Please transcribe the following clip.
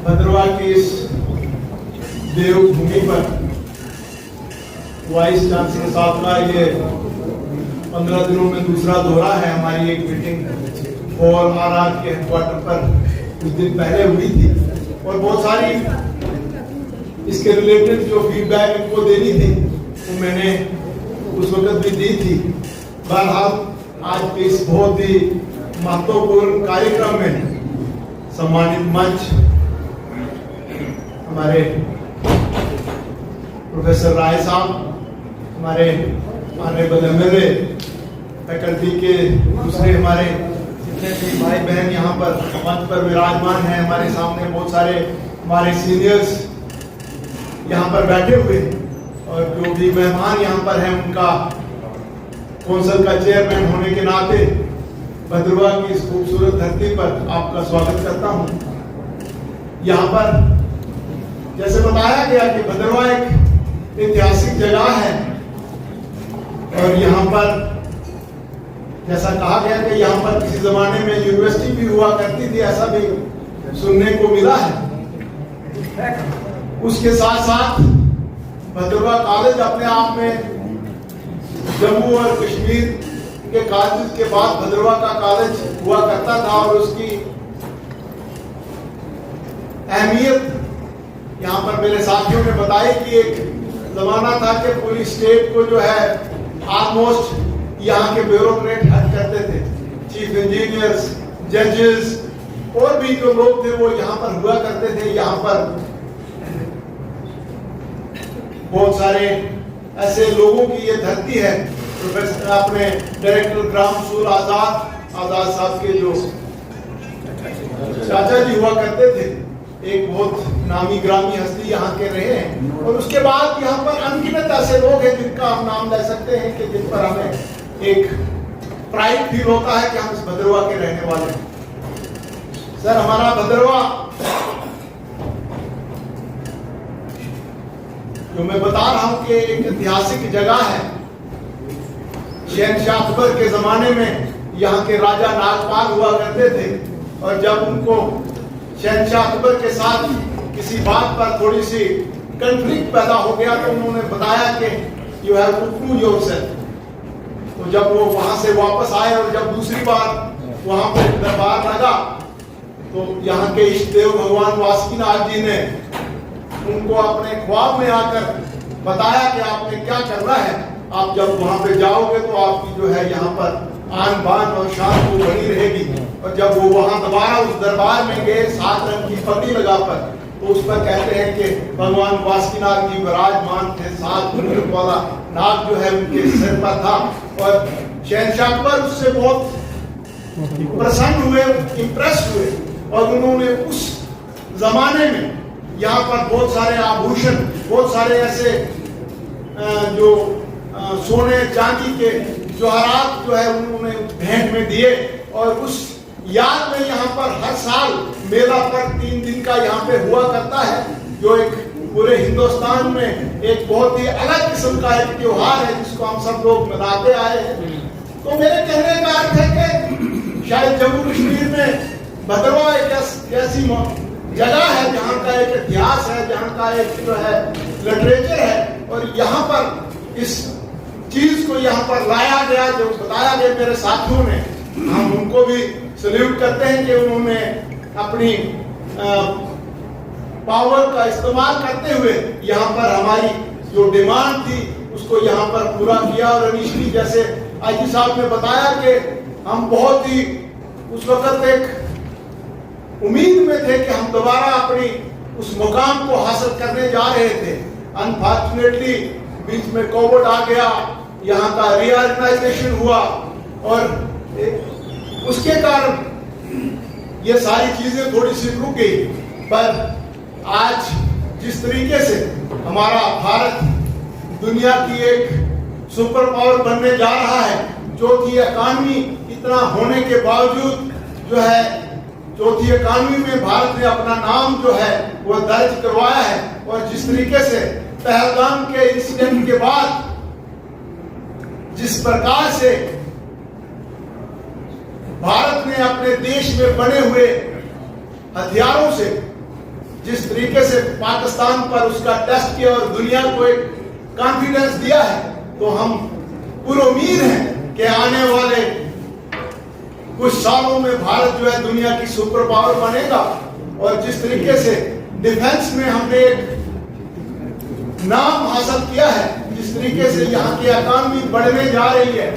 भद्रवा की इस देवभूमि पर वाइस चांसलर साहब का ये 15 दिनों में दूसरा दौरा है। हमारी एक मीटिंग और आर के हेडक्वार्टर पर कुछ दिन पहले हुई थी और बहुत सारी इसके रिलेटेड जो फीडबैक इनको देनी थी वो मैंने उस वक्त भी दी थी। बहरहाल आज के इस बहुत ही महत्वपूर्ण कार्यक्रम में सम्मानित मंच हमारे प्रोफेसर राय साहब, हमारे ऑनरेबल एमएलए, फैकल्टी के दूसरे हमारे जितने भी भाई बहन यहाँ पर मंच पर विराजमान हैं, हमारे सामने बहुत सारे हमारे सीनियर्स यहाँ पर बैठे हुए और जो भी मेहमान यहाँ पर हैं उनका कौंसिल का चेयरमैन होने के नाते भद्रवा की इस खूबसूरत धरती पर आपका स्वागत करता हूँ। यहाँ पर जैसे बताया गया कि भद्रवा एक ऐतिहासिक जगह है और यहाँ पर जैसा कहा गया कि यहाँ पर किसी जमाने में यूनिवर्सिटी भी हुआ करती थी, ऐसा भी सुनने को मिला है। उसके साथ साथ भद्रवा कॉलेज अपने आप में जम्मू और कश्मीर के कॉलेज के बाद भद्रवा का कॉलेज हुआ करता था और उसकी अहमियत यहाँ पर मेरे साथियों ने बताई कि एक जमाना था कि पूरी स्टेट को जो है ऑलमोस्ट यहाँ के ब्यूरोक्रेट हेड करते थे, चीफ इंजीनियर्स, जजेस और भी जो लोग थे वो यहाँ पर हुआ करते थे। यहाँ पर बहुत सारे ऐसे लोगों की ये धरती है। प्रोफेसर अपने डायरेक्टर ग्राम सूल आजाद साहब के जो चाचा जी हुआ करते थे, एक बहुत नामी ग्रामी हस्ती यहाँ के रहे हैं और उसके बाद यहाँ पर अनगिनत ऐसे लोग हैं जिनका हम नाम ले सकते हैं कि जिन पर हमें एक प्राइड फील होता है कि हम इस भद्रवा के रहने वाले हैं। सर, हमारा भद्रवा जो मैं बता रहा हूं कि एक ऐतिहासिक जगह है। शहनशाह अकबर के जमाने में यहाँ के राजा नागपाल हुआ करते थे और जब उनको शहनशाह अकबर के साथ किसी बात पर थोड़ी सी कंफ्लिक्ट पैदा हो गया तो उन्होंने बताया कि you have to prove yourself. तो जब वो वहां से वापस आए और जब दूसरी बार वहां पर दरबार लगा तो यहाँ के इष्ट देव भगवान वासुकीनाथ जी ने उनको अपने ख्वाब में आकर बताया कि आपने क्या करना है, आप जब वहां पे जाओगे तो आपकी जो है यहाँ पर आन बान और शान तो बनी रहेगी। और जब वो वहां दोबारा उस दरबार में गए 7 रंग की पगड़ी लगाकर तो उस पर कहते हैं कि भगवान वासुकीनाथ जी विराजमान थे, 7 मुंड वाला नाग जो है उनके सिर पर था और शहनशाह अकबर उससे बहुत प्रसन्न हुए, इंप्रेस हुए और उन्होंने उस जमाने में यहाँ पर बहुत सारे आभूषण, बहुत सारे ऐसे जो सोने चांदी के जवाहरात जो है उन्होंने भेंट में दिए और उस याद में यहाँ पर हर साल मेला पर 3 दिन का यहाँ पे हुआ करता है, जो एक पूरे हिंदुस्तान में एक बहुत ही अलग किस्म का एक त्योहार है जिसको हम सब लोग मनाते आए हैं। तो मेरे कहने का अर्थ है कि शायद जम्मू कश्मीर में भद्रवा एक ऐसी जगह है जहाँ का एक इतिहास है, जहाँ का एक जो है लिटरेचर है और यहाँ पर इस चीज को यहाँ पर लाया गया, जो बताया गया मेरे साथियों ने, हम उनको भी सल्यूट करते हैं कि उन्होंने अपनी पावर का इस्तेमाल करते हुए यहाँ पर हमारी जो डिमांड थी उसको यहाँ पर पूरा किया। और इनिशियली जैसे आईजी साहब ने बताया कि हम बहुत ही उस वक्त एक उम्मीद में थे कि हम दोबारा अपनी उस मुकाम को हासिल करने जा रहे थे। अनफॉर्चुनेटली बीच में कोविड आ गया, यहाँ का रीऑर्गेनाइजेशन हुआ और उसके कारण ये सारी चीजें थोड़ी सी रुक गई। पर आज जिस तरीके से हमारा भारत दुनिया की एक सुपर पावर बनने जा रहा है, चौथी इकॉनमी इतना होने के बावजूद जो है चौथी इकॉनमी में भारत ने अपना नाम जो है वो दर्ज करवाया है और जिस तरीके से पहलगाम के इंसिडेंट के बाद जिस प्रकार से भारत ने अपने देश में बने हुए हथियारों से जिस तरीके से पाकिस्तान पर उसका टेस्ट किया और दुनिया को एक कॉन्फिडेंस दिया है, तो हम पूरी उम्मीद है कि आने वाले कुछ सालों में भारत जो है दुनिया की सुपर पावर बनेगा। और जिस तरीके से डिफेंस में हमने एक नाम हासिल किया है, जिस तरीके से यहाँ की इकॉनमी बढ़ने जा रही है,